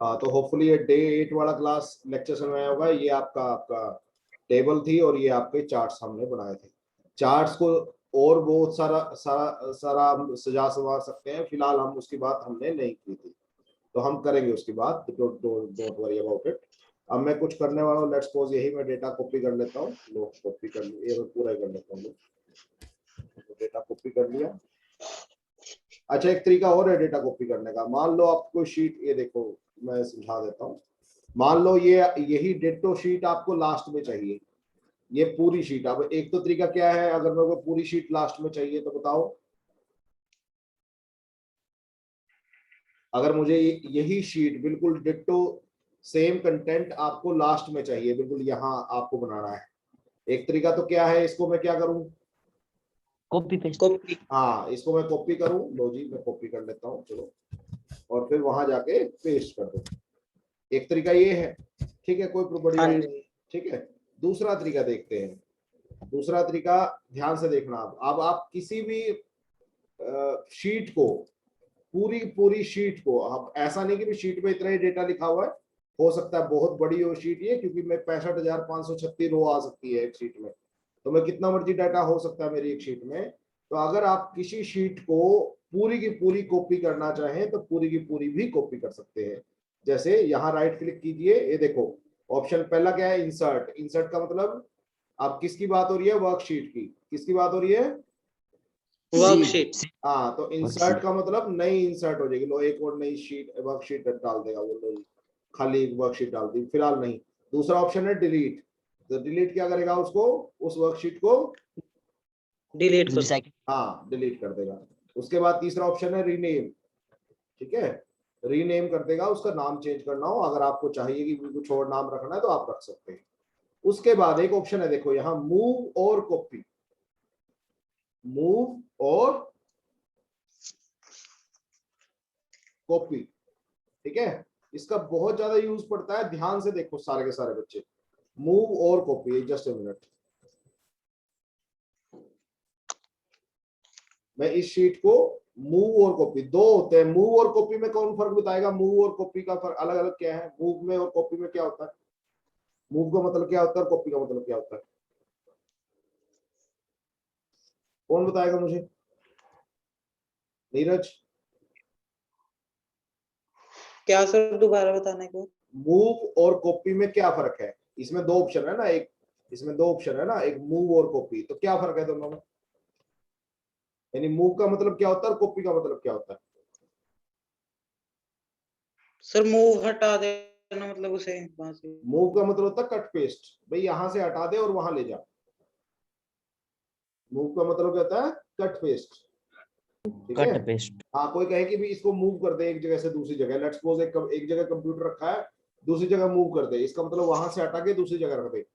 हाँ, तो होपफुली ये डे 8 वाला क्लास लेक्चर समझ आया होगा। ये आपका आपका टेबल थी और ये आपके चार्ट्स हमने बनाए थे। चार्ट्स को और बहुत सारा सारा सारा हम सजा संवार सकते हैं, फिलहाल हम उसकी बात हमने नहीं की थी, तो हम करेंगे उसकी बात। Don't worry about it. अब मैं कुछ करने वाला हूँ, लेट्स सपोज यही मैं डेटा कॉपी कर लेता हूँ। लो कॉपी कर लिया, ये मैं पूरा ही कर लेता हूँ। तो डेटा कॉपी कर लिया। अच्छा, एक तरीका और है डेटा कॉपी करने का। मान लो आपको शीट, ये देखो मैं समझा देता हूँ। मान लो ये यही डिट्टो शीट आपको लास्ट में चाहिए, ये पूरी शीट। अब एक तो तरीका क्या है, अगर मेरे को पूरी शीट लास्ट में चाहिए तो बताओ। अगर मुझे यही शीट बिल्कुल डिट्टो सेम कंटेंट आपको लास्ट में चाहिए, बिल्कुल यहाँ आपको बनाना है, एक तरीका तो क्या है, इसको मैं क्या करूं, कॉपी पेस्ट। हाँ, इसको मैं कॉपी करूं। लो जी, मैं कॉपी कर लेता हूँ, चलो, और फिर वहां जाके पेस्ट कर दो। एक तरीका ये है, ठीक है, कोई बड़ी बात नहीं, ठीक है। दूसरा तरीका देखते हैं। दूसरा तरीका ध्यान से देखना। अब आप किसी भी शीट को, पूरी पूरी शीट को, अब ऐसा नहीं कि भी शीट में इतना ही डेटा लिखा हुआ है, हो सकता है बहुत बड़ी हो शीट ये, क्योंकि मैं 65,536 रो आ सकती है एक शीट में, तो मैं कितना मर्जी डाटा हो सकता है मेरी एक शीट में। तो अगर आप किसी शीट को पूरी की पूरी कॉपी करना चाहें तो पूरी की पूरी भी कॉपी कर सकते हैं। जैसे यहाँ राइट क्लिक कीजिए, ये देखो ऑप्शन पहला क्या है, इंसर्ट। इंसर्ट का मतलब, अब किसकी बात हो रही है, वर्कशीट की। किसकी बात हो रही है, वर्कशीट। हाँ, तो इंसर्ट का मतलब नई इंसर्ट हो जाएगी। लो, एक और नई शीट वर्कशीट डाल देगा वो, लो खाली एक वर्कशीट डाल दी, फिलहाल नहीं। दूसरा ऑप्शन है डिलीट। तो डिलीट क्या करेगा, उसको, उस वर्कशीट को डिलीट कर, हाँ डिलीट कर देगा। उसके बाद तीसरा ऑप्शन है रीनेम, ठीक है, रीनेम कर देगा, उसका नाम चेंज करना हो, अगर आपको चाहिए कि कुछ और नाम रखना है तो आप रख सकते हैं। उसके बाद एक ऑप्शन है, देखो यहाँ, मूव और कॉपी। मूव और कॉपी, ठीक है, इसका बहुत ज्यादा यूज पड़ता है, ध्यान से देखो सारे के सारे बच्चे। मूव और कॉपी, जस्ट ए मिनट, मैं इस शीट को मूव और कॉपी, दो होते हैं। मूव और कॉपी में कौन फर्क बताएगा, मूव और कॉपी का फर्क अलग अलग क्या है, मूव में और कॉपी में क्या होता है। मूव का मतलब क्या होता है, कॉपी का मतलब क्या होता है, कौन बताएगा मुझे, नीरज। क्या सर, दोबारा बताने को। मूव और कॉपी में क्या फर्क है, इसमें दो ऑप्शन है ना, एक इसमें दो ऑप्शन है ना, एक मूव और कॉपी, तो क्या फर्क है दोनों में। यानी मूव का मतलब क्या होता है और कॉपी का मतलब क्या होता है। सर मूव हटा देना, मतलब उसे वहां से। मूव का मतलब होता है कट पेस्ट, भाई यहां से हटा दे और वहां ले जा। मूव का मतलब क्या होता है, कट पेस्ट, ठीक है। Cut paste. हाँ, कोई कहे कि भी इसको मूव कर दे एक जगह से दूसरी जगह, लेट्स सपोज एक जगह कंप्यूटर रखा है, दूसरी जगह मूव कर दे, इसका मतलब वहां से हटा के दूसरी जगह रख दे,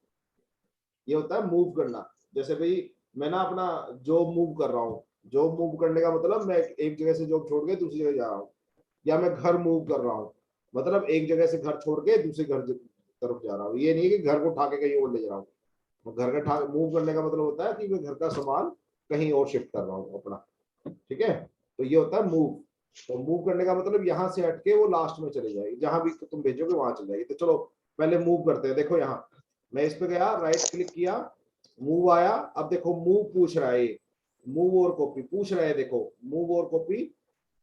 ये होता है मूव करना। जैसे भाई मैं ना अपना जॉब मूव कर रहा हूँ, जॉब मूव करने का मतलब मैं एक जगह से जॉब छोड़ के दूसरी जगह जा रहा हूँ, या मैं घर मूव कर रहा हूँ, मतलब एक जगह से घर छोड़ के दूसरी घर तरफ जा रहा हूँ। ये नहीं है कि घर को उठा के कहीं और ले जा रहा हूँ। घर का मूव करने का मतलब होता है कि मैं घर का सामान कहीं और शिफ्ट कर रहा हूँ अपना, ठीक है, तो ये होता है मूव। तो मूव करने का मतलब यहाँ से हटके वो लास्ट में चले जाएगी, जहां भी तुम भेजोगे वहां चले जाएगी। तो चलो पहले मूव करते हैं। देखो यहाँ मैं इस पे गया, राइट क्लिक किया, मूव आया। अब देखो मूव पूछ रहा है, मूव और कॉपी पूछ रहा है। देखो मूव और कॉपी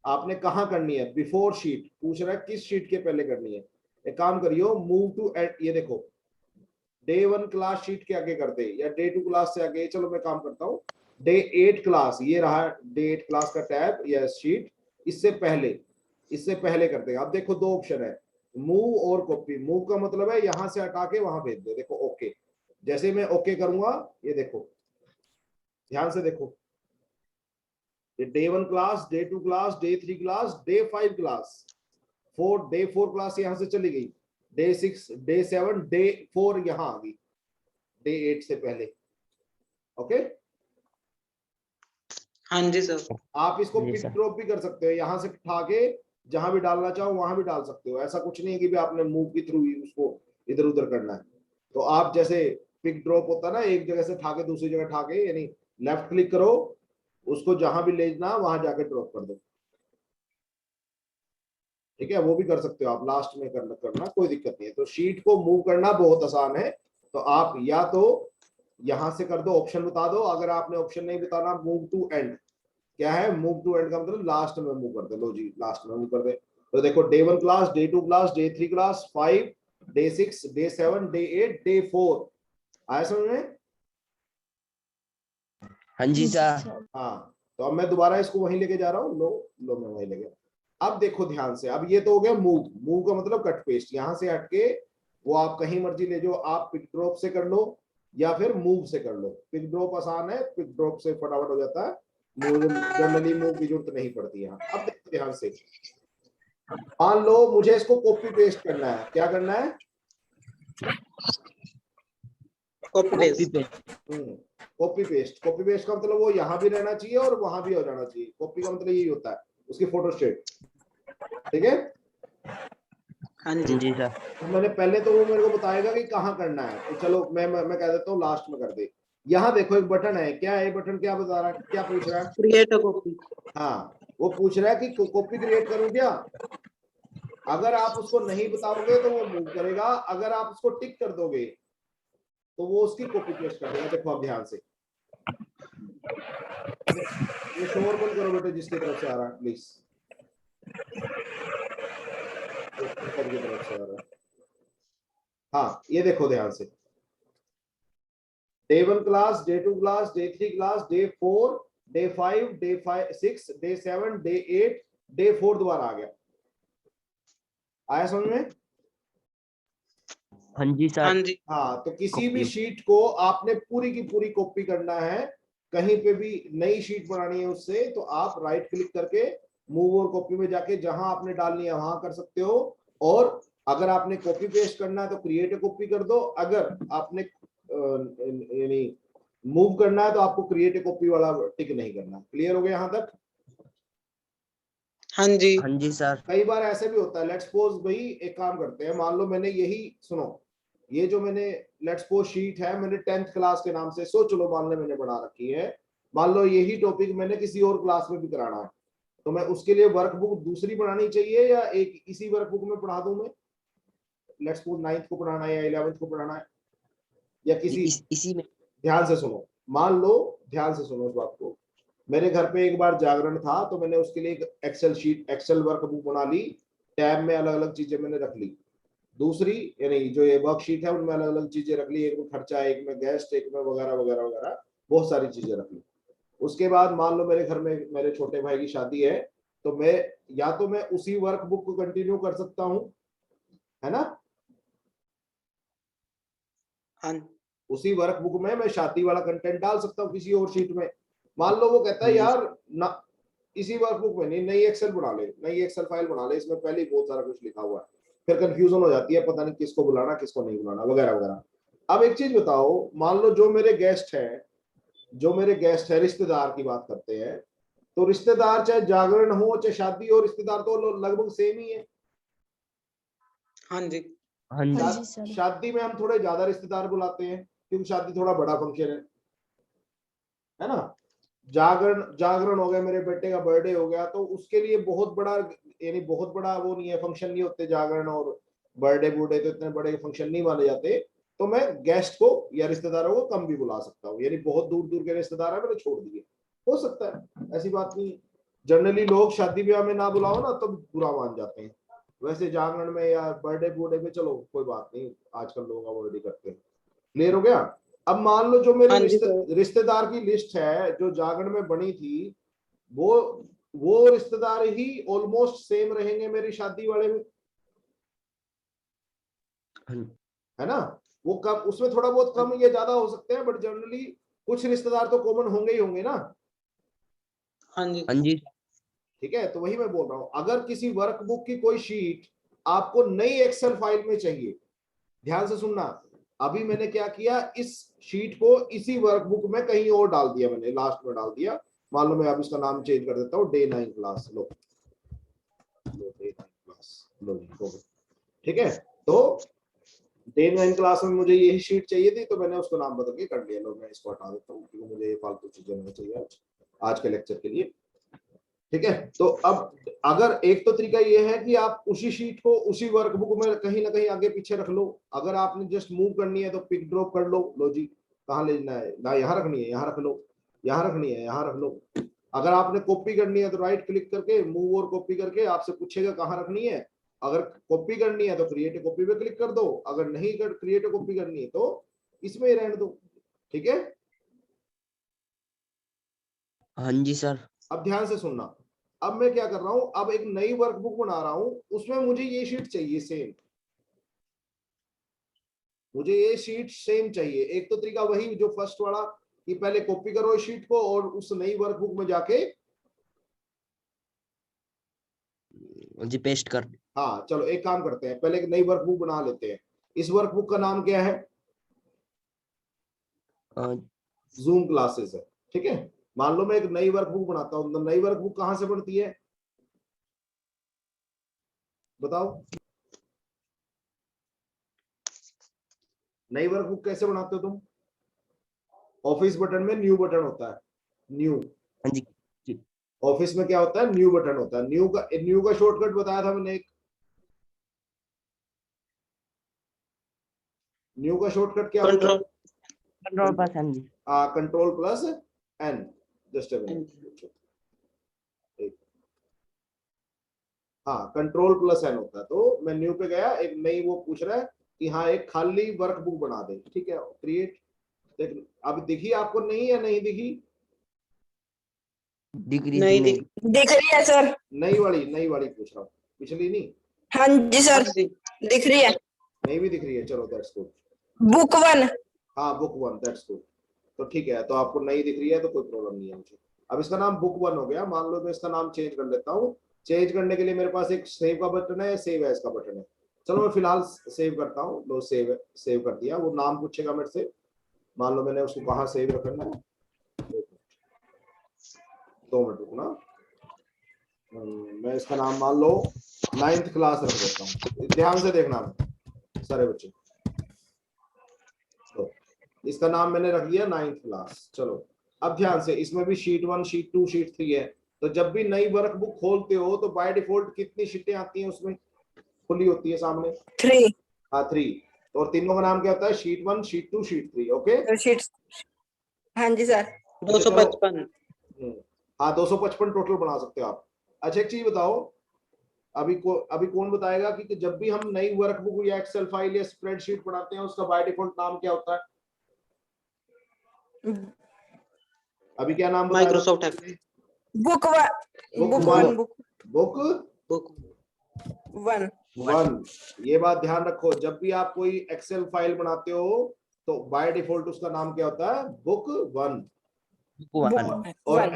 आपने कहाँ करनी है, बिफोर शीट पूछ रहा है, किस शीट के पहले करनी है। एक काम करियो, मूव टू एट, ये देखो डे 1 क्लास शीट के आगे करते या डे 2 क्लास से आगे। चलो मैं काम करता हूँ, डे 8 क्लास, ये रहा डे 8 क्लास का टैब या शीट, इससे पहले करते हैं। अब देखो दो ऑप्शन है, मूव और कॉपी। मूव का मतलब है यहां से हटा के वहां भेज दे, देखो ओके। जैसे मैं ओके करूंगा, ये देखो ध्यान से देखो, ये day 1 class, day 2 class, day 3 class, day 5 class, day 4 class यहां से चली गई, डे 6, डे 7, डे 4 यहां आ गई, डे 8 से पहले। ओके, हाँ जी सर। आप इसको पिक ड्रॉप भी कर सकते हो, यहां से उठा के जहां भी डालना चाहो वहां भी डाल सकते हो। ऐसा कुछ नहीं है कि भी आपने मूव के थ्रू ही उसको इधर उधर करना है। तो आप जैसे पिक ड्रॉप होता है ना, एक जगह से उठा के दूसरी जगह उठा के, यानी लेफ्ट क्लिक करो, उसको जहां भी ले जाना वहां जाके ड्रॉप कर दो, ठीक है, वो भी कर सकते हो आप, लास्ट में करना कोई दिक्कत नहीं है। तो शीट को मूव करना बहुत आसान है। तो आप या तो यहां से कर दो, ऑप्शन बता दो, अगर आपने ऑप्शन नहीं बताना, मूव टू एंड। क्या है मूव टू एंड का मतलब लास्ट में मूव कर दे। लो जी, लास्ट में मूव कर दे। तो देखो day 1 class, day 2 class, day 3 class, 5, day 6, day 7, day 8, day 4। आया समझ में? हाँ जी सर। हाँ, तो अब मैं दोबारा इसको वहीं लेके जा रहा हूँ। लो लो, मैं वहीं ले गया। अब देखो ध्यान से, अब ये तो हो गया मूव। मूव का मतलब कट पेस्ट, यहां से हटके वो आप कहीं मर्जी ले जाओ। आप पिक ड्रॉप से कर लो या फिर मूव से कर लो। पिक ड्रॉप आसान है, पिक ड्रॉप से फटाफट हो जाता है। मूव जनरली मूव की जरूरत नहीं पड़ती है। अब देखो ध्यान से, मान लो मुझे इसको कॉपी पेस्ट करना है। क्या करना है? Copy copy paste. Paste. Copy paste. Copy paste का मतलब वो यहाँ भी रहना चाहिए और वहां भी हो जाना चाहिए। कॉपी का मतलब यही होता है, उसकी फोटो स्टेट। ठीक है, हाँ हाँ जी। जी सर। तो मैंने पहले तो वो मेरे को बताएगा कि कहाँ करना है। तो चलो मैं कह देता हूँ लास्ट में कर दे। यहाँ देखो एक बटन है। क्या है बटन? क्या बता रहा है, क्या पूछ रहा है? Create a copy. हाँ, वो पूछ रहा है कि कॉपी क्रिएट करूं क्या। अगर आप उसको नहीं बताओगे तो वो मूव करेगा, अगर आप उसको टिक कर दोगे तो वो उसकी कॉपी पेस्ट कर देगा। देखो आप ध्यान से, ये शोर बंद करो बेटे, जिसकी तरफ से आ रहा है प्लीज। की तरफ से आ रहा है। हाँ, ये देखो ध्यान से, day 1 class, day 2 class, day 3 class, day 4, day 5, day 6, day 7, day 8, day 4 दोबारा आ गया। आया समझ में? हाँ जी हाँ सर। जी। हाँ, तो किसी भी कॉपी। शीट को आपने पूरी की पूरी कॉपी करना है, कहीं पे भी नई शीट बनानी है उससे, तो आप राइट क्लिक करके मूव और कॉपी में जाके जहां आपने डालनी है वहां कर सकते हो। और अगर आपने कॉपी पेस्ट करना है तो क्रिएट ए कॉपी कर दो। अगर आपने यानी मूव करना है तो आपको क्रिएट ए कॉपी वाला टिक नहीं करना। क्लियर हो गया यहां तक? हाँ जी। हाँ जी सर। कई बार ऐसे भी होता है, लेट्स सपोज भाई एक काम करते हैं, मान लो मैंने यही सुनो, ये जो मैंने लेट्स सपोज शीट है, मैंने 10th क्लास के नाम से सोच लो, मान लो मैंने बना रखी है। मान लो यही टॉपिक मैंने किसी और क्लास में भी कराना है, तो मैं उसके लिए वर्कबुक दूसरी बनानी चाहिए या एक इसी वर्कबुक में पढ़ा दूं मैं? लेट्स सपोज 9th को पढ़ाना है या 11th को पढ़ाना है या किसी। इसी में। ध्यान से सुनो, मान लो, ध्यान से सुनो इस बात को। मेरे घर पे एक बार जागरण था, तो मैंने उसके लिए एक एक्सेल शीट, एक्सेल वर्कबुक बना ली। टैब में अलग अलग चीजें मैंने रख ली। दूसरी यानी जो ये वर्कशीट है उनमें अलग अलग चीजें रख ली, एक में खर्चा, एक में गेस्ट, एक में वगैरह वगैरह वगैरह, बहुत सारी चीजें रख ली। उसके बाद मान लो मेरे घर में मेरे छोटे भाई की शादी है, तो मैं या तो मैं उसी वर्कबुक को कंटिन्यू कर सकता हूँ, है ना? हाँ उसी वर्कबुक में मैं शादी वाला कंटेंट डाल सकता हूँ किसी और शीट में। मान लो वो कहता हाँ है जी। यार ना, इसी वर्कबुक में नहीं, नई एक्सेल बना ले, नई एक्सेल फाइल बना ले, इसमें पहले ही बहुत सारा कुछ लिखा हुआ है। फिर कंफ्यूजन हो जाती है, पता नहीं किसको बुलाना किसको नहीं बुलाना वगैरह वगैरह। अब एक चीज बताओ, मान लो जो मेरे गेस्ट है, जो मेरे गेस्ट है, रिश्तेदार की बात करते हैं, तो रिश्तेदार चाहे जागरण हो चाहे शादी हो, रिश्तेदार तो लगभग सेम ही है। हाँ जी। हाँ जी। शादी में हम थोड़े ज्यादा रिश्तेदार बुलाते हैं क्योंकि शादी थोड़ा बड़ा फंक्शन है ना? जागरण, जागरण हो गया, मेरे बेटे का बर्थडे हो गया, तो उसके लिए बहुत बड़ा, यानी बहुत बड़ा वो नहीं है, फंक्शन नहीं होते। जागरण और बर्थडे बूढ़े तो इतने बड़े फंक्शन नहीं माने जाते। तो मैं गेस्ट को या रिश्तेदारों को कम भी बुला सकता हूँ, यानी बहुत दूर दूर के रिश्तेदार है मैंने छोड़ दिए, हो सकता है, ऐसी बात नहीं। जनरली लोग शादी ब्याह में ना बुलाओ ना तो बुरा मान जाते हैं। वैसे जागरण में या बर्थडे बूढ़े में चलो कोई बात नहीं, आजकल लोग अवॉइड ही करते हैं। क्लियर हो गया? अब मान लो जो मेरे हाँ जी सर। रिश्तेदार की लिस्ट है जो जागरण में बनी थी, वो वो रिश्तेदार ही ऑलमोस्ट सेम रहेंगे मेरी शादी वाले में, हाँ है ना? वो कम, उसमें थोड़ा बहुत कम या ज्यादा हो सकते हैं, बट जनरली कुछ रिश्तेदार तो कॉमन होंगे ही होंगे ना। हाँ जी। हाँ जी। ठीक है, तो वही मैं बोल रहा हूं, अगर किसी वर्कबुक की कोई शीट आपको नई एक्सेल फाइल में चाहिए, ध्यान से सुनना। अभी मैंने क्या किया, इस शीट को इसी वर्कबुक में कहीं और डाल दिया, मैंने लास्ट में डाल दिया। मान लो मैं अब इसका नाम चेंज कर देता हूँ, डे 9 क्लास। लो लो, डे 9 क्लास, लो जी, हो गया। ठीक है, तो डे 9 क्लास में मुझे यही शीट चाहिए थी, तो मैंने उसको नाम बदल के कर लिया। लो मैं इसको हटा देता हूँ क्योंकि मुझे ये फालतू चीजें नहीं चाहिए आज के लेक्चर के लिए। ठीक है। तो अब अगर एक तो तरीका ये है कि आप उसी शीट को उसी वर्कबुक में कहीं ना कहीं आगे पीछे रख लो। अगर आपने जस्ट मूव करनी है तो पिक ड्रॉप कर लो जी, कहाँ ले जाना है ना, यहाँ रखनी है यहाँ रख लो, यहाँ रखनी है यहाँ रख लो। अगर आपने कॉपी करनी है तो राइट क्लिक करके मूव और कॉपी करके आपसे पूछेगा कहाँ रखनी है। अगर कॉपी करनी है तो क्रिएट ए कॉपी पे क्लिक कर दो, अगर नहीं कर क्रिएट ए कॉपी करनी है तो इसमें ही रहने दो। ठीक है, हाँ जी सर। अब ध्यान से सुनना। अब मैं क्या कर रहा हूं, अब एक नई वर्कबुक बना रहा हूं, उसमें मुझे ये शीट चाहिए सेम, मुझे ये शीट सेम चाहिए। एक तो तरीका वही जो फर्स्ट वाला कि पहले कॉपी करो इस शीट को और उस नई वर्कबुक में जाके जी पेस्ट कर। हाँ चलो एक काम करते हैं, पहले एक नई वर्कबुक बना लेते हैं। इस वर्कबुक का नाम क्या है? जूम क्लासेस है। ठीक है, मान लो मैं एक नई वर्कबुक बनाता हूं, तो नई वर्कबुक कहां से बनती है बताओ? नई वर्कबुक कैसे बनाते हो तुम? ऑफिस बटन में न्यू बटन होता है, न्यू। हाँ जी। ऑफिस में क्या होता है? न्यू बटन होता है। न्यू का शॉर्टकट बताया था मैंने एक, न्यू का शॉर्टकट क्या होता है? कंट्रोल पर हाँ जी। Control plus N. Just a minute, हाँ कंट्रोल प्लस एन होता है। तो मैं न्यू पे गया, एक नई वो पूछ रहा है कि हाँ एक खाली वर्कबुक बना दे। ठीक है, क्रिएट। देख अब दिखी आपको नहीं या नहीं दिखी? दिख रही नहीं नहीं। दिख रही है सर। नई वाली पूछ रहा हूँ, पिछली नहीं। हाँ जी सर, दिख रही है। नहीं भी दिख रही है, चलो दैट्स गुड। बुक 1। हाँ बुक 1, दैट्स गुड। तो ठीक है, तो आपको नई दिख रही है तो कोई प्रॉब्लम नहीं है मुझे। अब इसका नाम बुक 1 हो गया। मान लो मैं इसका नाम चेंज कर लेता हूँ। चेंज करने के लिए मेरे पास एक सेव का बटन है, सेव एज का बटन है। चलो मैं फिलहाल सेव करता हूँ। लो सेव कर दिया। वो नाम पूछेगा मेरे से, मान लो मैंने उसको कहाँ सेव रखना है। 2 मिनट रुकना। मैं इसका नाम मान लो 9th क्लास रख देता हूँ। ध्यान से देखना सारे बच्चे। तो इसका नाम मैंने रख दिया 9th क्लास। चलो अब ध्यान से, इसमें भी शीट 1, शीट 2, शीट 3 है। तो जब भी नई वर्कबुक खोलते हो तो बाय डिफॉल्ट कितनी शीटें आती हैं उसमें? खुली होती है सामने 3 हाँ 3। तो और तीनों का नाम क्या होता है? Sheet 1, sheet 2, sheet 3। Okay sheet. हाँ जी सर। 255। हाँ 255 टोटल बना सकते हो आप। अच्छा एक चीज बताओ, अभी कौन बताएगा कि जब भी हम नई वर्कबुक या एक्सेल फाइल या स्प्रेडशीट बनाते हैं उसका बाय डिफॉल्ट नाम क्या होता है? अभी क्या नाम बताया? Microsoft Excel. बुक 1 ये बात ध्यान रखो, जब भी आप कोई एक्सेल फाइल बनाते हो तो बाय डिफॉल्ट उसका नाम क्या होता है? बुक 1। और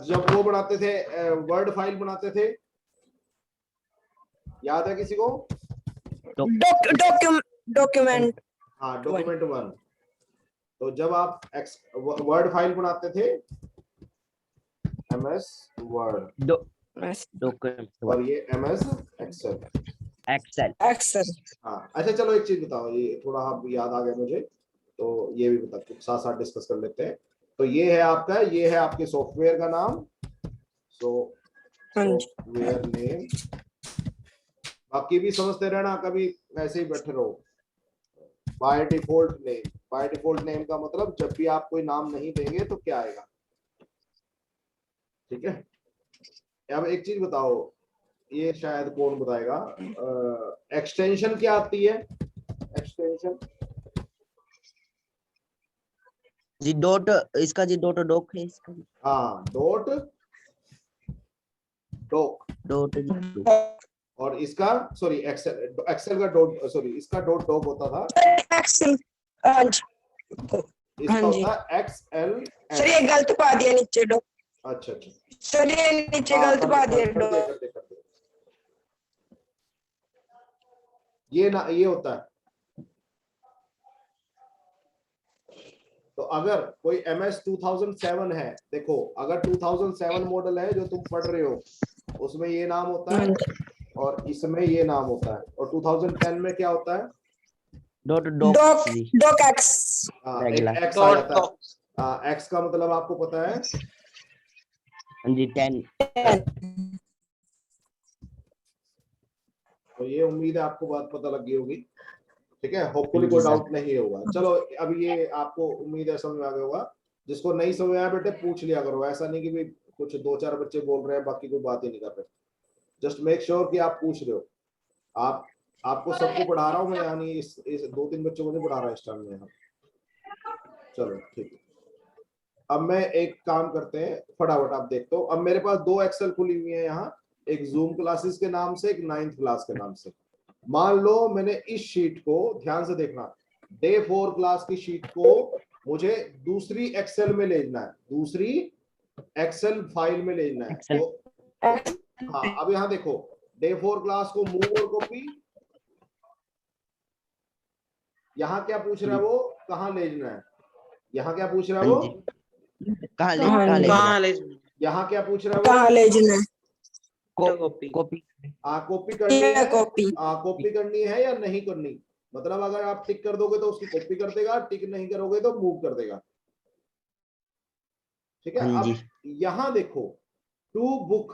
जब वो बनाते थे, वर्ड फाइल बनाते थे, याद है किसी को? डॉक्यूमेंट। हाँ डॉक्यूमेंट 1। तो जब आप वर्ड फाइल बनाते थे MS वर्ड, और ये MS एक्सेल। हाँ अच्छा चलो एक चीज बताओ, ये थोड़ा आप याद आ गया मुझे, तो ये भी बता साथ साथ डिस्कस कर लेते हैं। तो ये है आपका, ये है आपके सॉफ्टवेयर का नाम, सॉफ्टवेयर नेम। बाकी भी समझते रहना, कभी ऐसे ही बैठे रहो। By default name, by default name का मतलब जब भी आप कोई नाम नहीं देंगे तो क्या आएगा। ठीक है, अब एक चीज बताओ, ये शायद कौन बताएगा, एक्सटेंशन क्या आती है? एक्सटेंशन जी डॉट, इसका जी डॉट डॉक है इसका। हाँ डॉट डॉक। और इसका सॉरी एक्सेल का डॉट, सॉरी इसका डॉट डॉक होता था एक्सेल। हाँ जी इसका होता है XL। सर ये गलत पा दिया नीचे डॉक। अच्छा सर ये नीचे गलत पा दिया डॉक। ये ना ये होता है। तो अगर कोई MS 2007 है, देखो अगर 2007 मॉडल है जो तुम पढ़ रहे हो उसमें ये नाम होता है और इसमें ये नाम होता है। और 2010 में क्या होता है? DOCX. एक एक्स आ जाता है। एक्स का मतलब आपको पता है? हाँ जी 10। तो ये उम्मीद है आपको बात पता लग गई होगी। ठीक है, होपफुली हाँ जी कोई सर। डाउट नहीं होगा। चलो अब ये आपको उम्मीद है समझ में आ गया होगा। जिसको नहीं समझ में आया बेटे पूछ लिया करो, ऐसा नहीं कि भाई कुछ 2-4 बच्चे बोल रहे हैं बाकी कोई बात ही नहीं कर रहे। जस्ट मेक श्योर कि आप पूछ रहे हो। आप आपको सबको पढ़ा रहा हूँ मैं, यानी इस 2-3 बच्चों को नहीं पढ़ा रहा इस टाइम में यहाँ। चलो ठीक है, अब मैं एक काम करते हैं फटाफट, आप देखते हो अब मेरे पास 2 एक्सेल खुली हुई है यहाँ, एक जूम क्लासेस के नाम से, एक 9th क्लास के नाम से। मान लो मैंने इस शीट को, ध्यान से देखना, डे 4 क्लास की शीट को मुझे दूसरी एक्सेल में ले जाना है, दूसरी एक्सेल फाइल में ले जाना है। Excel। तो हाँ, अब यहाँ देखो, डे 4 क्लास को मूव और कॉपी, यहाँ क्या पूछ रहा है वो, कहाँ ले जाना है, यहाँ क्या पूछ रहा है हाँ वो, जी कहाँ ले हाँ कहाँ ले जी। जाना है? कहाँ ले यहाँ क्या पूछ रहा है वो, कहाँ ले जाना है? कॉपी? कॉपी। कॉपी करनी है, कॉपी। कॉपी करनी है या नहीं करनी। मतलब अगर आप टिक कर दोगे तो उसकी कॉपी कर देगा, टिक नहीं करोगे तो मूव कर देगा। ठीक है, हाँ जी। अब यहां देखो, टू बुक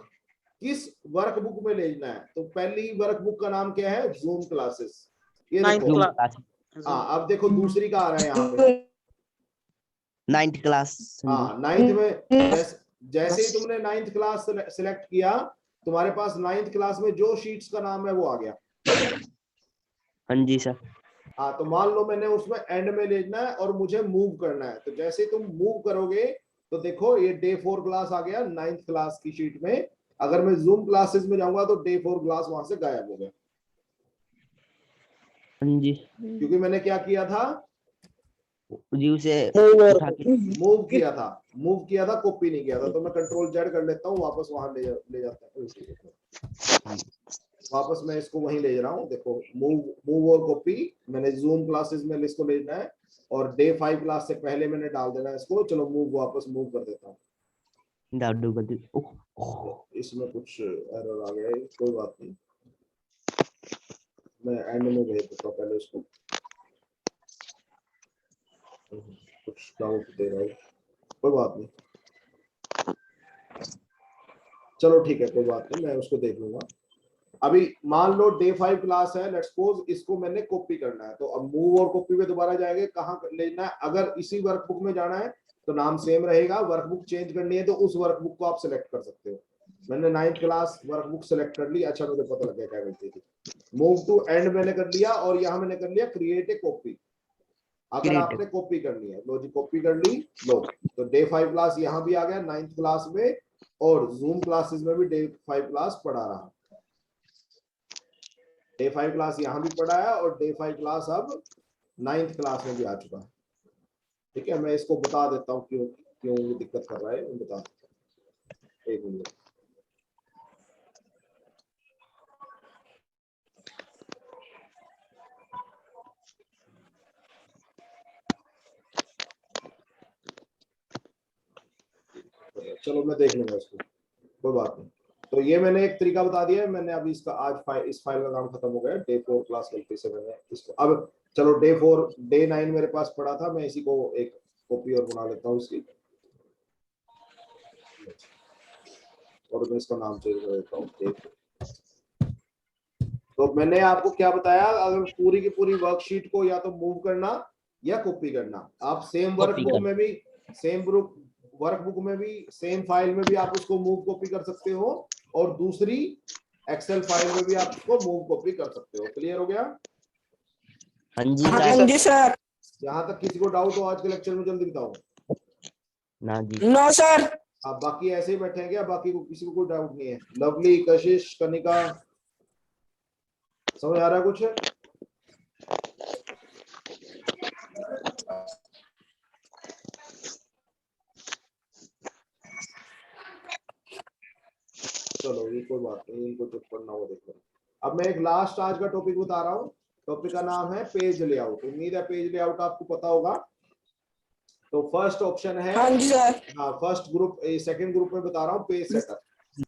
किस वर्क बुक में ले जाना है, तो पहली वर्क बुक का नाम क्या है, जूम क्लासेस। ये 9th देखो, जूम क्लास। क्लास। हाँ अब देखो दूसरी का आ रहा है यहाँ पे, 9th क्लास। हाँ 9th में, जैसे ही तुमने 9th क्लास सिलेक्ट किया, तुम्हारे पास 9th क्लास में जो शीट्स का नाम है वो आ गया। हाँ जी सर। हाँ, तो मान लो मैंने उसमें एंड में ले जाना है और मुझे मूव करना है, तो जैसे ही तुम मूव करोगे तो देखो ये डे 4 क्लास आ गया 9th क्लास की शीट में। अगर मैं जूम क्लासेस में जाऊंगा तो डे 4 क्लास वहां से गायब हो गया, हाँ जी क्योंकि मैंने क्या किया था, जी उसे उठा के। मूव किया था, कॉपी नहीं किया था। तो मैं कंट्रोल जेड कर लेता हूँ, वापस वहां ले जाता हूँ, वापस मैं इसको वहीं ले जा रहा हूँ। देखो मूव और कॉपी, मैंने जूम क्लासेस में इसको ले जाना है और डे 5 क्लास से पहले मैंने डाल देना है इसको। चलो वापस मूव कर देता हूँ। डाडू कर दी। ओह। इसमें कुछ एरर आ गया है, कोई बात नहीं, मैं एंड में भेज देता हूँ पहले इसको, कुछ डाउट दे रहा हूँ, कोई बात नहीं। चलो ठीक है, कोई बात नहीं, मैं उसको देख लूंगा। अभी मान लो डे 5 क्लास है, लेट्स सपोज इसको मैंने कॉपी करना है, तो अब मूव और कॉपी में दोबारा जाएंगे, कहाँ लेना है। अगर इसी वर्कबुक में जाना है तो नाम सेम रहेगा, वर्कबुक चेंज करनी है तो उस वर्कबुक को आप सिलेक्ट कर सकते हो। मैंने 9th क्लास वर्कबुक सिलेक्ट कर ली, अच्छा मुझे पता लग गया क्या गलती थी। मूव टू एंड मैंने कर लिया और यहाँ मैंने कर लिया क्रिएट ए कॉपी। अगर आपने कॉपी करनी है, लो जी कॉपी कर ली, लो तो डे 5 क्लास यहाँ भी आ गया 9th क्लास में, और जूम क्लासेस में भी डे 5 क्लास पढ़ा रहा। डे 5 क्लास यहाँ भी पढ़ा है और डे 5 क्लास अब 9th क्लास में भी आ चुका है। ठीक है, मैं इसको बता देता हूँ क्यों क्यों ये दिक्कत कर रहा है, मैं बता देता हूँ, एक मिनट। चलो मैं देख लूंगा इसको, कोई बात नहीं। तो ये मैंने एक तरीका बता दिया है, मैंने अभी इसका आज इस फाइल का काम खत्म हो गया। डे 4 क्लास गलती से मैंने इसको, अब चलो डे 4 डे 9 मेरे पास पड़ा था, मैं इसी को एक कॉपी और बना लेता हूँ इसकी, और मैं इसका नाम चेंज कर देता हूँ। तो मैंने आपको क्या बताया, अगर पूरी की पूरी वर्कशीट को या तो मूव करना या कॉपी करना, आप सेम वर्कबुक में भी, सेम वर्कबुक में भी, सेम फाइल में भी आप उसको मूव कॉपी कर सकते हो, और दूसरी एक्सेल फाइल में भी आप उसको मूव कॉपी कर सकते हो। क्लियर हो गया? हाँ जी हाँ सर। जी सर। यहाँ तक किसी को डाउट हो आज के लेक्चर में, जल्दी बताओ। ना जी। No sir. आप बाकी ऐसे ही बैठे हैं क्या, बाकी को किसी को कोई डाउट नहीं है? लवली, कशिश, कनिका, समझ आ रहा है कुछ? चलो ये कोई बात नहीं, इनको जो पढ़ना हो देख लो। अब मैं एक लास्ट आज का टॉपिक बता रहा हूँ, टॉपिक का नाम है पेज लेआउट। उम्मीद है पेज लेआउट आपको पता होगा। तो फर्स्ट ऑप्शन है, हाँ जी सर। हाँ फर्स्ट ग्रुप, सेकंड ग्रुप में बता रहा हूँ पेज सेटअप।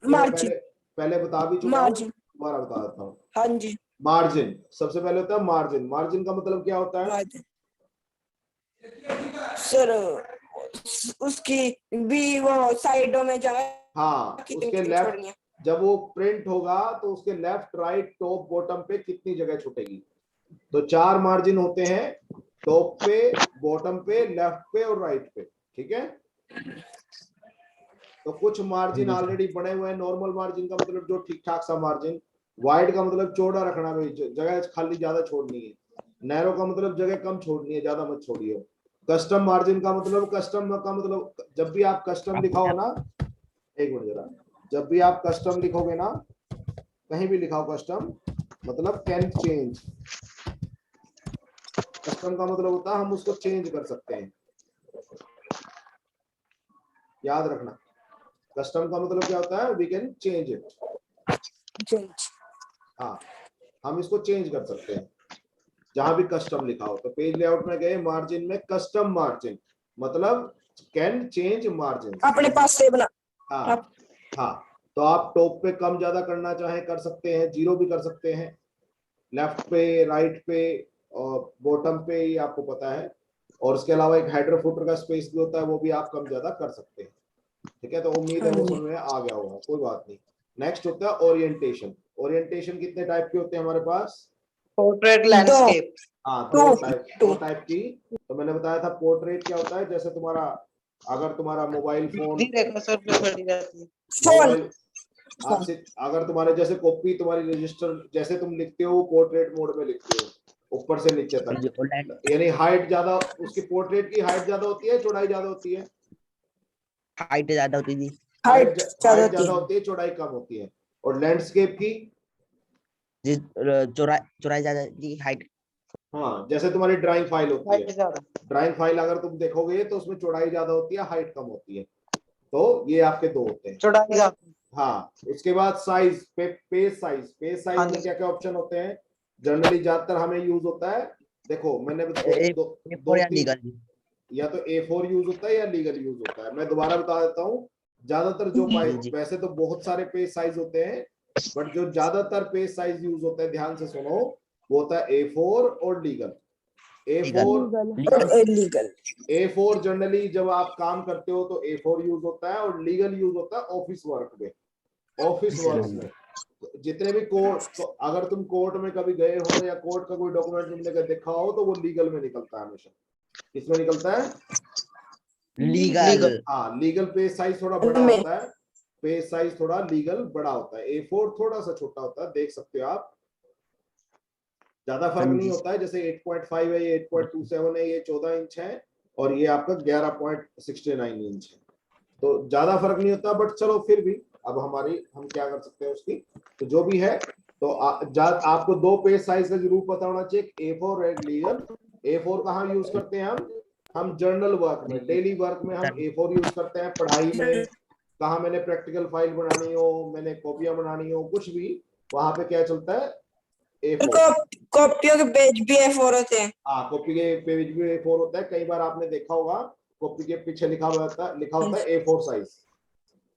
मार्जिन। पहले बता भी चुका हूँ, मार्जिन। दोबारा बता देता हूँ। हाँ जी। मार्जिन सबसे पहले होता है मार्जिन। मार्जिन का मतलब क्या होता है? मार्जिन सर, उसकी भी वो साइडों में जगह हाँ कितनी उसके जगह लेफ्ट, छोड़नी है? जब वो प्रिंट होगा तो उसके लेफ्ट राइट टॉप बॉटम पे कितनी जगह छूटेगी। तो 4 मार्जिन होते हैं, टॉप पे, बॉटम पे, लेफ्ट पे और राइट पे। ठीक है, तो कुछ मार्जिन जी सर। ऑलरेडी बने हुए हैं। नॉर्मल मार्जिन का मतलब जो ठीक ठाक सा मार्जिन, वाइड का मतलब चौड़ा रखना भाई, जगह खाली ज्यादा छोड़नी है। नैरो का मतलब जगह कम छोड़नी है, ज्यादा मत छोड़िए। कस्टम मार्जिन का मतलब, कस्टम का मतलब जब भी आप कस्टम लिखाओ ना, एक मिनट जरा, जब भी आप कस्टम लिखोगे ना, कहीं भी लिखाओ कस्टम, मतलब कैन चेंज। कस्टम का मतलब होता है हम उसको चेंज कर सकते हैं, याद रखना। कस्टम का मतलब क्या होता है, we can change it. Change. हाँ, हम इसको चेंज कर सकते हैं जहां भी कस्टम लिखा हो। तो पेज लेआउट में गए, मार्जिन में कस्टम मार्जिन मतलब कैन चेंज मार्जिन। अपने पास से बना। हाँ आप हाँ, तो आप टॉप पे कम ज्यादा करना चाहे कर सकते हैं, जीरो भी कर सकते हैं, लेफ्ट पे, राइट पे और बॉटम पे, ये आपको पता है। और उसके अलावा एक हेडर फुटर का स्पेस भी होता है, वो भी आप कम ज्यादा कर सकते हैं। ठीक है, तो उम्मीद है हाँ वो जी। समझ में आ गया होगा, कोई बात नहीं। नेक्स्ट होता है ओरिएंटेशन। ओरिएंटेशन कितने टाइप के होते हैं हमारे पास? पोर्ट्रेट दो। लैंडस्केप। हाँ, टू। दो टाइप की। तो मैंने बताया था पोर्ट्रेट क्या होता है, जैसे तुम्हारा, अगर तुम्हारा मोबाइल फोन, सीधी रेखा सर जो खड़ी रहती है। फोन। मोबाइल आपसे, अगर तुम्हारे जैसे कॉपी तुम्हारी रजिस्टर, जैसे तुम लिखते हो पोर्ट्रेट मोड में लिखते हो ऊपर से नीचे तक, जी ऑनलाइन यानी हाइट ज्यादा, उसकी पोर्ट्रेट की हाइट ज्यादा होती है, चौड़ाई ज्यादा होती है। हाइट ज्यादा होती जी। हाइट ज्यादा हाइट होती ज्यादा है। होती है, चौड़ाई कम होती है। और लैंडस्केप की, जी चौड़ाई चौड़ाई ज्यादा जी, हाइट हाँ जैसे तुम्हारी ड्राइंग फाइल होती है, हाइट ज्यादा। ड्राइंग फाइल अगर तुम देखोगे तो उसमें चौड़ाई ज्यादा होती है, हाइट कम होती है। तो ये आपके दो होते हैं। चौड़ाई ज्यादा। हाँ, उसके बाद size, page size. Page size हाँ में जी। क्या क्या ऑप्शन होते हैं, जनरली ज्यादातर हमें यूज होता है, देखो मैंने ए दो फॉर या तीन, लीगल जी। या तो A4 यूज होता है या लीगल यूज होता है। मैं दोबारा बता देता हूँ, ज्यादातर जो जी जी। वैसे तो बहुत सारे पेज साइज होते हैं, बट जो ज्यादातर पेज साइज यूज होता है, ध्यान से सुनो, वो होता है A4 और legal. Legal A4, legal legal. A4 generally जब आप काम करते हो तो A4 यूज होता है, और लीगल यूज होता है ऑफिस वर्क में, ऑफिस जी सर। वर्क्स में। जितने भी कोर्ट, तो अगर तुम कोर्ट में कभी गए हो या कोर्ट का कोई डॉक्यूमेंट तुमने देखा हो, तो वो लीगल में निकलता है हमेशा। किसमें निकलता है? Legal legal. हाँ, लीगल पेज साइज थोड़ा बड़ा में। होता है, पेज साइज थोड़ा लीगल बड़ा होता है। A4 थोड़ा सा छोटा होता है, देख सकते हो आप, ज्यादा हाँ फर्क नहीं जी। होता है। जैसे 8.5 है, ये 8.27 है, ये 14 इंच है, और ये आपका 11.69 इंच है। तो ज्यादा फर्क नहीं होता, बट चलो फिर भी, अब हम क्या कर सकते हैं उसकी, तो जो भी है, तो आपको दो पेज साइज का जरूर पता होना चाहिए, A4 और लीगल। A4 कहाँ यूज करते हैं हम जर्नल वर्क में, डेली वर्क में हम A4 यूज करते हैं। पढ़ाई में, कहा मैंने प्रैक्टिकल फाइल बनानी हो, मैंने कॉपियां बनानी हो, कुछ भी, वहां पे क्या चलता है? A4। कॉपियों के पेज भी A4 होते हैं। हाँ, कॉपी के पेज भी A4 होता है। कई बार आपने देखा होगा, कॉपी के पीछे लिखा होता है A4 साइज।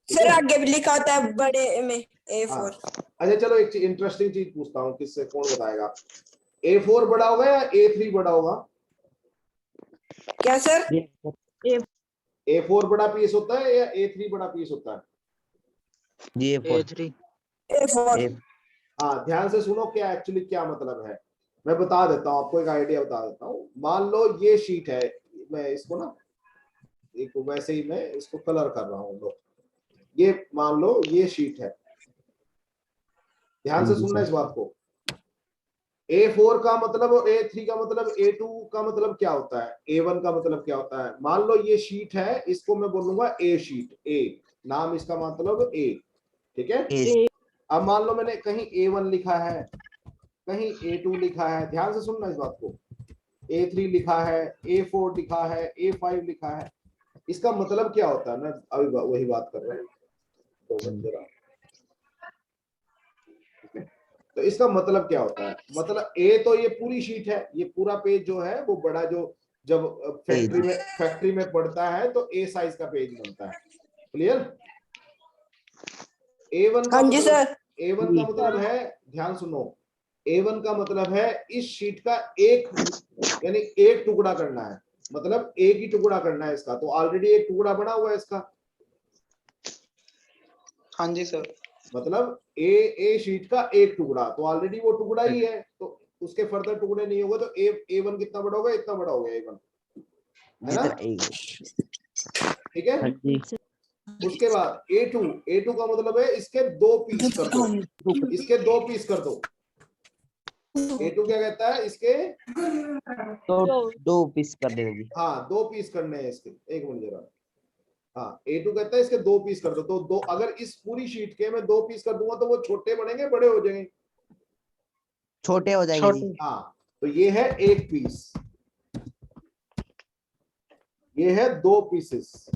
ठीक फिर है, आगे भी लिखा होता है बड़े में हाँ। A4। अच्छा चलो, एक इंटरेस्टिंग चीज पूछता हूँ, किससे, कौन बताएगा? A4 बड़ा होगा या A3 बड़ा होगा? क्या सर? A4 बड़ा पीस होता है या A3 बड़ा पीस होता है? जी फॉर A3। A4। हाँ, ध्यान से सुनो, क्या एक्चुअली क्या मतलब है, मैं बता देता हूँ आपको, एक आइडिया बता देता हूँ। मान लो ये शीट है, मैं इसको ना, एक वैसे ही मैं इसको कलर कर रहा हूँ, लो, ये मान लो ये शीट है। ध्यान से जी सुनना सर। इस बात को। A4 का मतलब और A3 का मतलब, A2 का मतलब क्या होता है, A1 का मतलब क्या होता है। मान लो ये शीट है, इसको मैं बोलूंगा A शीट, A नाम इसका मतलब A। ठीक है, एज अब मान लो मैंने कहीं A1 लिखा है, कहीं A2 लिखा है, ध्यान से सुनना इस बात को, A3 लिखा है, A4 लिखा है, A5 लिखा है। इसका मतलब क्या होता है, मैं अभी वही बात कर रहा हूँ, तो जरा, तो इसका मतलब क्या होता है, मतलब ए तो ये पूरी शीट है, ये पूरा पेज जो है वो बड़ा, जो जब एज फैक्ट्री में पड़ता है तो A साइज का पेज बनता है। क्लियर? A1 का हाँ जी मतलब, सर। A1 का मतलब है, ध्यान सुनो, A1 का मतलब है इस शीट का एक, यानी एक टुकड़ा करना है, मतलब एक ही टुकड़ा करना है इसका, तो ऑलरेडी एक टुकड़ा बना हुआ है इसका। हाँ जी सर। मतलब ए शीट का एक टुकड़ा, तो ऑलरेडी वो टुकड़ा ही है, तो उसके फर्दर टुकड़े नहीं होंगे, तो ए1 कितना बड़ा होगा, इतना बड़ा हो गया ए1, है जी ना? सर एक ठीक है। हाँ जी उसके बाद ए2 का मतलब है इसके दो पीस कर दो, इसके दो पीस कर दो। ए2 क्या कहता है, इसके तो 2 पीस कर देना जी। हाँ 2 पीस करने हैं इसके, एक मिनट जरा। हाँ ए2 कहता है इसके 2 पीस कर दो, तो दो, अगर इस पूरी शीट के मैं 2 पीस कर दूंगा तो वो छोटे बनेंगे बड़े हो जाएंगे? छोटे हो जाएंगे जी। छोटे। हाँ, तो ये है एक पीस, ये है 2 पीसेस।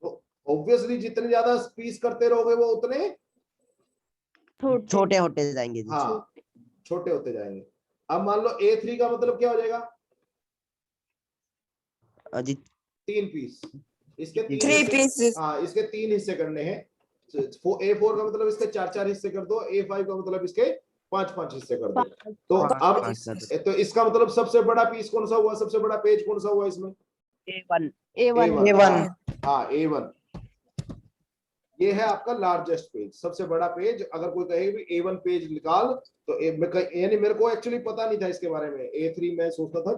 तो ऑब्वियसली जितने ज्यादा पीस करते रहोगे वो उतने छोटे होते जाएंगे जी। हाँ छोटे होते जाएंगे। अब मान लो A3 का मतलब क्या हो जाएगा, जी 3 पीस, इसके 3 3 हिस्से, pieces. हाँ इसके 3 हिस्से करने हैं। A4 का मतलब इसके 4 हिस्से कर दो, A5 का मतलब इसके 5 हिस्से कर दो। तो अब तो इसका मतलब सबसे बड़ा पीस कौन सा हुआ, सबसे बड़ा पेज कौन सा हुआ इसमें? A1 A1 हाँ A1, ये है आपका लार्जेस्ट पेज, सबसे बड़ा पेज। अगर कोई कहे भी A1 पेज निकाल, तो यानी मेरे को एक्चुअली पता नहीं था इसके बारे में, A3 मैं सोचता था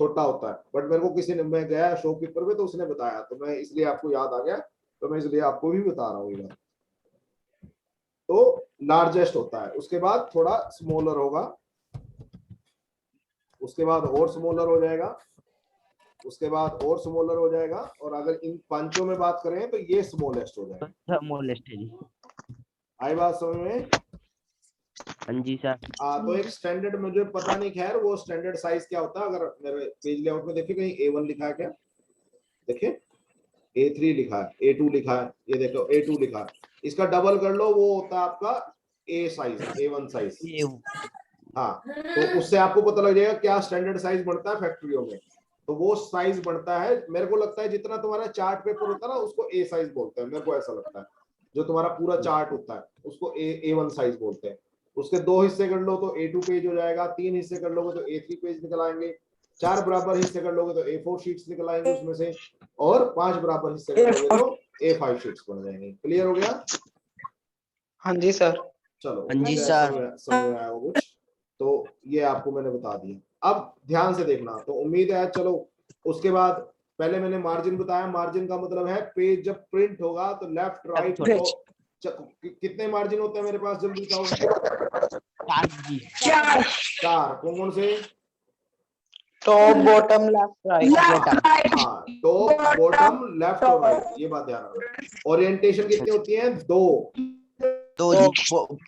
छोटा होता है, बट मेरे को किसी ने, मैं गया शॉपकीपर पे तो उसने बताया, तो मैं इसलिए आपको याद आ गया, तो मैं इसलिए आपको भी बता रहा हूँ ये बात। तो लार्जेस्ट होता है, उसके बाद थोड़ा स्मॉलर होगा, उसके बाद और स्मॉलर हो जाएगा, उसके बाद और स्मॉलर हो जाएगा, और अगर इन पांचों में बात करें तो ये स्मॉलेस्ट हो जाएगा। मोलेस्ट है जी। आई बात समझ में? हाँ जी सर। तो एक स्टैंडर्ड, मुझे पता नहीं खैर वो स्टैंडर्ड साइज क्या होता है, अगर मेरे पेज लेआउट में देखिए कहीं A1 लिखा है क्या, देखिए A3 लिखा है, A2 लिखा है, ये देखो A2 लिखा है, इसका डबल कर लो, वो होता है आपका A साइज, A1 साइज। हाँ, तो उससे आपको पता लग जाएगा क्या स्टैंडर्ड साइज बढ़ता है फैक्ट्रियों में। तो वो साइज बढ़ता है, मेरे को लगता है जितना तुम्हारा चार्ट पेपर होता है ना उसको A साइज बोलते हैं, मेरे को ऐसा लगता है। जो तुम्हारा पूरा चार्ट होता है उसको A1 साइज बोलते हैं। उसके 2 हिस्से कर लो तो A2 पेज हो जाएगा, 3 हिस्से कर लोगे तो A3 पेज निकल आएंगे, 4 बराबर हिस्से कर लोगे तो A4 शीट्स निकल आएंगे उसमें से, और 5 बराबर हिस्से कर लोगे तो A5 शीट्स बन जाएंगे। क्लियर हो गया? हाँ जी सर। चलो हाँ जी सर। समझ में आया कुछ? तो ये आपको मैंने बता दिया, अब ध्यान से देखना। तो उम्मीद है, चलो उसके बाद पहले मैंने मार्जिन बताया, मार्जिन का मतलब है पेज जब प्रिंट होगा तो लेफ्ट राइट तो कितने मार्जिन होते हैं मेरे पास, जल्दी बताओ। 4 कौन से? Top bottom left right. हाँ टॉप बॉटम लेफ्ट और राइट, ये बात ध्यान रखना। ओरिएंटेशन कितनी होती है? 2। तो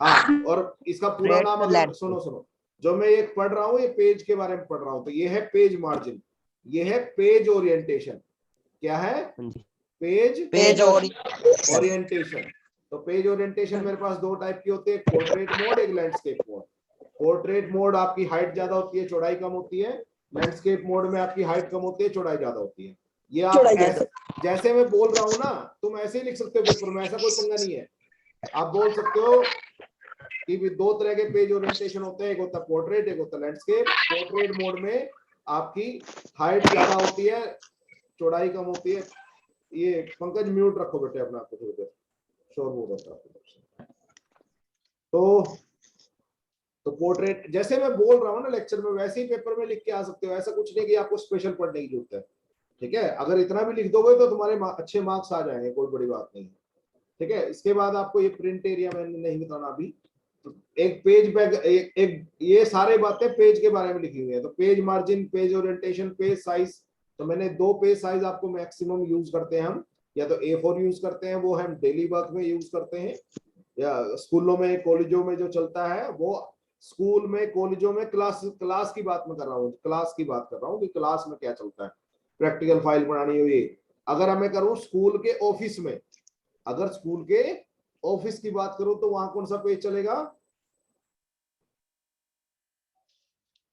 हाँ, और इसका पूरा नाम, अगर सुनो सुनो, जो मैं एक पढ़ रहा हूँ ये पेज के बारे में पढ़ रहा हूँ, तो ये है पेज मार्जिन, ये है पेज ओरिएंटेशन। क्या है? Page orientation. तो पेज ओरिएंटेशन मेरे पास 2 टाइप की होती है, पोर्ट्रेट मोड, एक लैंडस्केप मोड। पोर्ट्रेट मोड आपकी हाइट ज्यादा होती है, चौड़ाई कम होती है। लैंडस्केप मोड में आपकी हाइट कम होती है, चौड़ाई ज्यादा होती है। ये आप ऐसे, जैसे मैं बोल रहा हूँ ना, तुम ऐसे ही लिख सकते हो पेपर में, ऐसा कोई पंगा नहीं है। आप बोल सकते हो कि भी 2 तरह के पेज ओरिएंटेशन होते हैं, एक होता है पोर्ट्रेट, एक होता है लैंडस्केप। पोर्ट्रेट मोड में आपकी हाइट ज्यादा होती है, चौड़ाई कम होती है। ये पंकज म्यूट रखो बेटे अपना, आपको थोड़ी देर शोर हो रहा है। तो पोर्ट्रेट जैसे मैं बोल रहा हूँ ना लेक्चर में, वैसे ही पेपर में लिख के आ सकते हो, ऐसा कुछ नहीं कि आपको स्पेशल पढ़ने की जरूरत है। ठीक है, अगर इतना भी लिख दोगे तो तुम्हारे अच्छे मार्क्स आ जाएंगे, कोई बड़ी बात नहीं है। ठीक है, इसके बाद आपको ये प्रिंट एरिया मैंने नहीं बताना अभी। एक पेज बैग, एक ये सारे बातें पेज के बारे में लिखी हुई है। तो page margin, page orientation, page size, तो मैंने 2 पेज साइज आपको मैक्सिमम यूज करते हैं हम, या तो A4 यूज करते हैं, वो हम डेली वर्क में यूज करते हैं, या स्कूलों में कॉलेजों में जो चलता है वो, स्कूल में कॉलेजों में क्लास की बात मैं कर रहा हूँ, क्लास की बात कर रहा हूँ कि क्लास में क्या चलता है, प्रैक्टिकल फाइल बनानी हुई। अगर मैं करूँ स्कूल के ऑफिस में, अगर स्कूल के ऑफिस की बात करूं तो वहां कौन सा पेज चलेगा?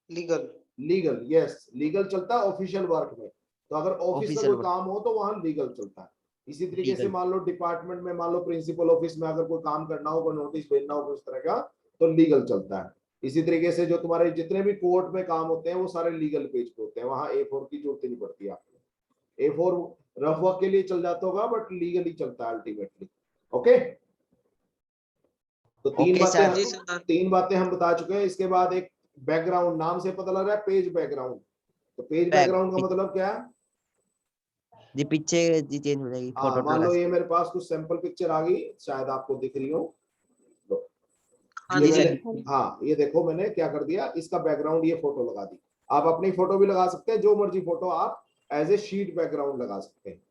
लीगल, यस लीगल चलता है ऑफिशियल वर्क में। तो अगर ऑफिस का कोई काम हो तो वहां लीगल चलता है। इसी तरीके से मान लो डिपार्टमेंट में, मान लो प्रिंसिपल ऑफिस में अगर कोई काम करना हो, कोई नोटिस भेजना हो उस तरह का, तो लीगल चलता है। इसी तरीके से जो तुम्हारे जितने भी कोर्ट में काम होते हैं वो सारे लीगल पेज पे होते हैं, वहां A4 की जरूरत नहीं पड़ती आपको। A4 रफ वर्क के लिए चल जाता होगा बट लीगली चलता है अल्टीमेटली। ओके, तो Okay, sir. जी सर। तीन बातें हम बता चुके हैं। इसके बाद एक बैकग्राउंड, नाम से पता लग रहा है पेज बैकग्राउंड। तो पेज बैकग्राउंड का मतलब क्या है? जी पीछे जी चेंज हो जाएगी, हाँ, फोटो मान लो लगा ये मेरे पास कुछ सैंपल पिक्चर आ गई, शायद आपको दिख रही हो। हाँ ये जी सकते। सर। मैंने, हाँ ये देखो मैंने क्या कर दिया, इसका बैकग्राउंड ये फोटो लगा दी। आप अपनी फोटो भी लगा सकते हैं, जो मर्जी फोटो आप एज ए शीट बैकग्राउंड लगा सकते हैं।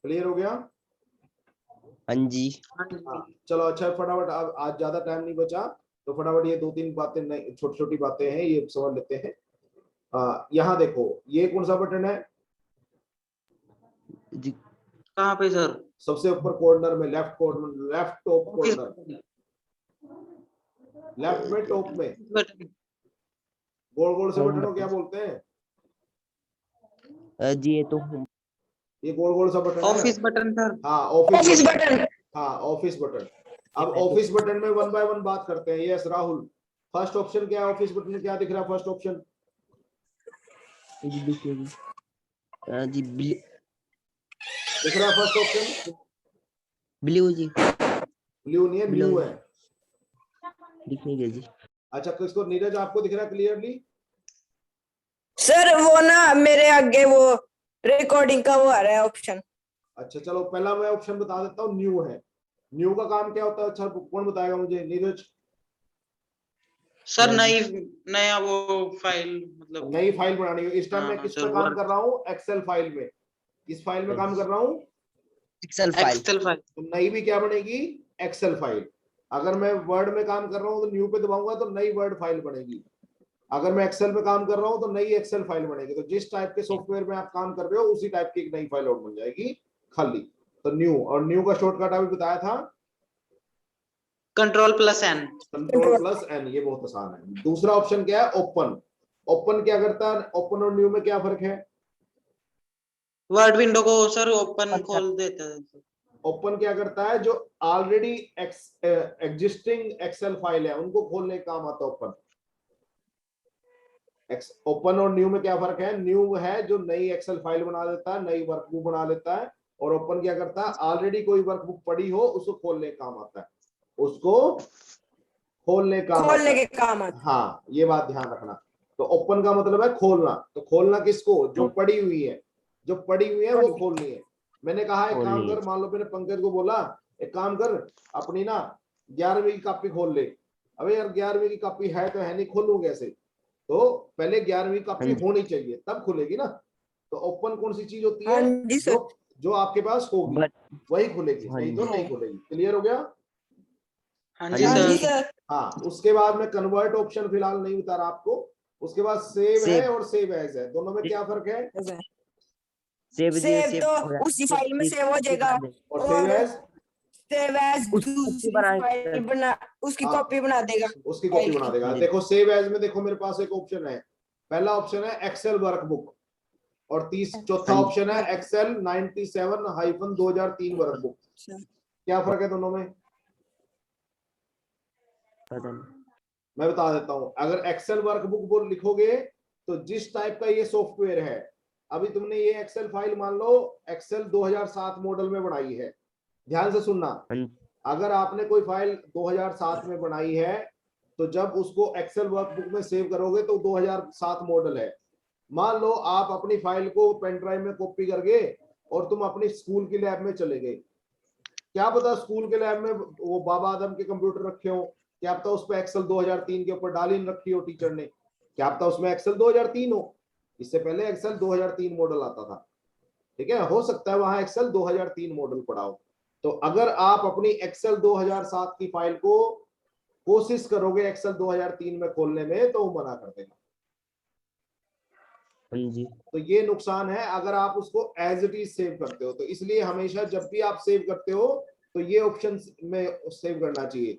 क्लियर हो गया? हाँ जी। हाँ जी। हाँ चलो अच्छा, फटाफट अब आज ज्यादा टाइम नहीं बचा, तो फटाफट ये दो तीन बातें छोटी छोटी बातें हैं, ये समझ लेते हैं। यहाँ देखो, ये कौन सा बटन है? जी कहाँ पे सर? सबसे ऊपर कॉर्नर में, left corner, left top corner, left में टॉप में बटन। गोल गोल से होम बटन को क्या बटन। बोलते हैं? जी ये तो ये गोल गोल सा बटन है। Office button sir. हाँ ऑफिस ऑफिस बटन। बटन। हाँ ऑफिस बटन। अब ये ऑफिस बटन में वन बाय वन बात करते हैं। यस राहुल, फर्स्ट ऑप्शन क्या है? ऑफिस बटन में क्या दिख रहा है फर्स्ट ऑप्शन? जी दिख रहा है फर्स्ट ऑप्शन? ब्लू जी, ब्लू नहीं है, ब्लू ब्लू है। दिखेगा जी। अच्छा किसको, नीरज आपको दिख रहा है क्लियरली? सर वो ना मेरे आगे वो रिकॉर्डिंग का वो आ रहा है ऑप्शन। अच्छा चलो, पहला मैं ऑप्शन बता देता हूँ, न्यू है। न्यू का काम क्या होता है? अच्छा कौन बताएगा मुझे? नीरज। सर नई, नया वो फाइल मतलब। नई फाइल बनानी है। इस टाइम मैं हाँ किस सर, पे काम वर्क। कर रहा हूँ? एक्सेल फाइल में। किस फाइल में काम कर रहा हूँ? Excel file. Excel file. तो नई भी क्या बनेगी? Excel file. अगर मैं वर्ड में काम कर रहा हूँ तो न्यू पे दबाऊंगा तो नई वर्ड फाइल बनेगी। अगर मैं एक्सेल पे काम कर रहा हूँ तो नई एक्सेल फाइल बनेगी। तो जिस टाइप के सॉफ्टवेयर में आप काम कर रहे हो उसी टाइप की एक नई फाइल और बन जाएगी खाली। तो न्यू, और न्यू का शॉर्टकट अभी बताया था, Ctrl+N। Ctrl+N। ये बहुत आसान है। दूसरा ऑप्शन क्या है? ओपन। ओपन क्या करता है? ओपन और न्यू में क्या फर्क है? वर्ड विंडो को सर ओपन अच्छा। खोल देता है। ओपन क्या करता है? जो ऑलरेडी एग्जिस्टिंग एक्सेल फाइल है उनको खोलने का काम आता है ओपन। ओपन और न्यू में क्या फर्क है? न्यू है जो नई एक्सेल फाइल बना देता है, नई वर्कबुक बना लेता है, और ओपन क्या करता है? ऑलरेडी कोई वर्कबुक पड़ी हो उसको खोलने का काम आता है, उसको खोलने का काम आता खोलने है। के काम आता हाँ ये बात ध्यान रखना। तो ओपन का मतलब है खोलना। तो खोलना किसको? जो पड़ी हुई है, जो पड़ी हुई है वो खोलनी है। मैंने कहा एक काम खोलनी है। कर, मान लो मैंने पंकज को बोला एक काम कर, अपनी ना 11वीं की कॉपी खोल ले। अबे यार 11वीं की कॉपी है तो है नहीं, खोलूं कैसे? तो पहले 11वीं कॉपी हाँ जी। होनी चाहिए तब खुलेगी ना। तो ओपन कौन सी चीज होती हाँ है? जी सर। जो जो आपके पास होगी बट वही खुलेगी, हाँ नहीं जी। तो नहीं खुलेगी। क्लियर हो गया? हाँ हाँ जी हाँ सर। जी जी। सर। हाँ उसके बाद में कन्वर्ट ऑप्शन फिलहाल नहीं बता रहा आपको। उसके बाद सेव है सेव। और सेव एज है, दोनों में क्या फर्क है? सेव जी सेव सेव तो हो जाएगा। उसी फाइल में सेव हो जाएगा और सेव और एज सेव एज उसकी कॉपी दूसरी बना फाइल बना, उसकी हाँ कॉपी बना देगा उसकी कॉपी फाइल बना की। देगा। हाँ जी। देखो सेव एज में देखो मेरे पास एक ऑप्शन है, पहला ऑप्शन है एक्सेल वर्कबुक, और चौथा हाँ जी। ऑप्शन है एक्सेल 97-2003 वर्कबुक। क्या फर्क है दोनों में? पता नहीं। मैं बता देता हूं। अगर एक्सेल वर्कबुक बोल लिखोगे तो जिस टाइप का ये सॉफ्टवेयर है, अभी तुमने ये एक्सेल फाइल मान लो एक्सेल 2007 मॉडल में बनाई है, ध्यान से सुनना। हाँ जी। अगर आपने कोई फाइल 2007 में बनाई है तो जब उसको एक्सेल वर्कबुक में सेव करोगे तो 2007 मॉडल है। मान लो आप अपनी फाइल को पेन ड्राइव में कॉपी करके और तुम अपनी स्कूल की लैब में चले गए, क्या पता स्कूल के लैब में वो बाबा आदम के कंप्यूटर रखे हो, क्या पता उस पर एक्सेल 2003 के ऊपर डाली रखी हो टीचर ने, क्या पता उसमें एक्सेल 2003 हो। इससे पहले एक्सेल 2003 मॉडल आता था, ठीक है, हो सकता है वहां एक्सेल 2003 मॉडल पड़ा हो। तो अगर आप अपनी एक्सेल 2007 की फाइल को कोशिश करोगे एक्सेल 2003 में खोलने में तो वो मना कर देगा। हाँ जी। तो ये नुकसान है अगर आप उसको एज इट इज सेव करते हो। तो इसलिए हमेशा जब भी आप सेव करते हो तो ये ऑप्शन में सेव करना चाहिए,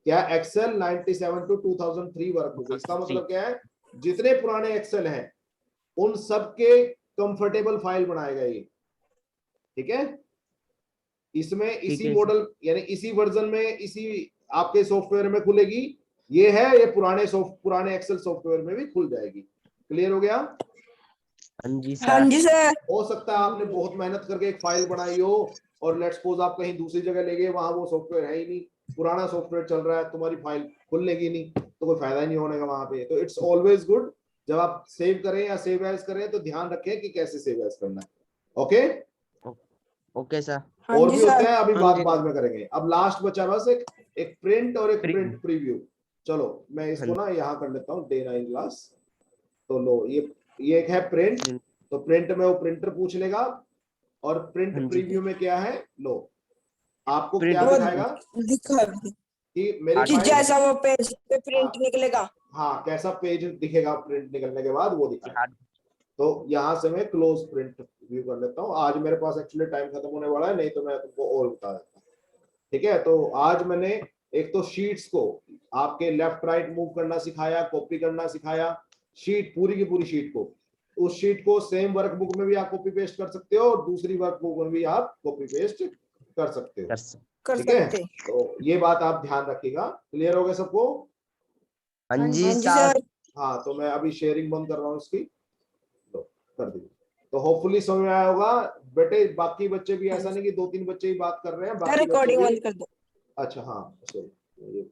क्या? Excel 97-2003 workbook. इसका मतलब क्या है? जितने पुराने एक्सेल हैं उन सबके कंफर्टेबल फाइल बनाएगा ये, ठीक है। इसमें इसी है। मॉडल यानी इसी वर्जन में इसी आपके सॉफ्टवेयर में खुलेगी। ये है ये पुराने एक्सेल सॉफ्टवेयर में भी खुल जाएगी। क्लियर हो गया? हाँ जी हाँ सर। जी सर। हो सकता है आपने बहुत मेहनत करके एक फाइल बनाई हो और लेट्स सपोज आप कहीं दूसरी जगह ले गए, वहां वो सॉफ्टवेयर है ही नहीं, पुराना सॉफ्टवेयर चल रहा है, तुम्हारी फाइल खुलनेगी नहीं, तो कोई फायदा ही नहीं होने का वहां पे। तो इट्स ऑलवेज गुड जब आप सेव करें या सेव एज करें तो ध्यान रखें कि कैसे सेव एज करना है। Okay, okay sir. हाँ और जी भी होते सर। हैं, अभी हाँ बात जी। बाद में करेंगे। अब लास्ट बचा बस एक प्रिंट और एक प्रिंट प्रीव्यू। चलो मैं इसको ना यहाँ कर लेता हूँ डे 9 क्लास। तो लो ये एक है प्रिंट। तो प्रिंट में वो प्रिंटर पूछ लेगा, और प्रिंट हाँ जी। प्रीव्यू में क्या है, लो आपको प्रिंट क्या वो दिखाएगा दिखा कि मेरी कि फाइल, जैसा वो पेज पे प्रिंट हाँ, निकलेगा। हाँ कैसा पेज दिखेगा प्रिंट निकलने के बाद वो दिखाएगा। तो यहाँ से मैं क्लोज प्रिंट व्यू कर लेता हूँ। आज मेरे पास एक्चुअली टाइम खत्म होने वाला है, नहीं तो मैं तुमको और बता देता हूँ। ठीक है, तो आज मैंने एक तो शीट्स को आपके लेफ्ट राइट मूव करना सिखाया, कॉपी करना सिखाया, शीट पूरी की पूरी शीट को। उस शीट को सेम वर्कबुक में भी आप कॉपी पेस्ट कर सकते हो और दूसरी वर्कबुक में भी आप कॉपी पेस्ट कर सकते हो। कर ठीक है, सकते। तो ये बात आप ध्यान रखिएगा। क्लियर हो गया सबको? हाँ हाँ जी जी सर। सर। हाँ, तो मैं अभी शेयरिंग बंद कर रहा हूँ इसकी, तो कर दी। तो होपफुली समझ में आया होगा बेटे। बाकी बच्चे भी ऐसा नहीं कि 2-3 बच्चे ही बात कर रहे हैं, सर बाकी बच्चे रिकॉर्डिंग भी। बंद कर दो। अच्छा हाँ, सॉरी, ये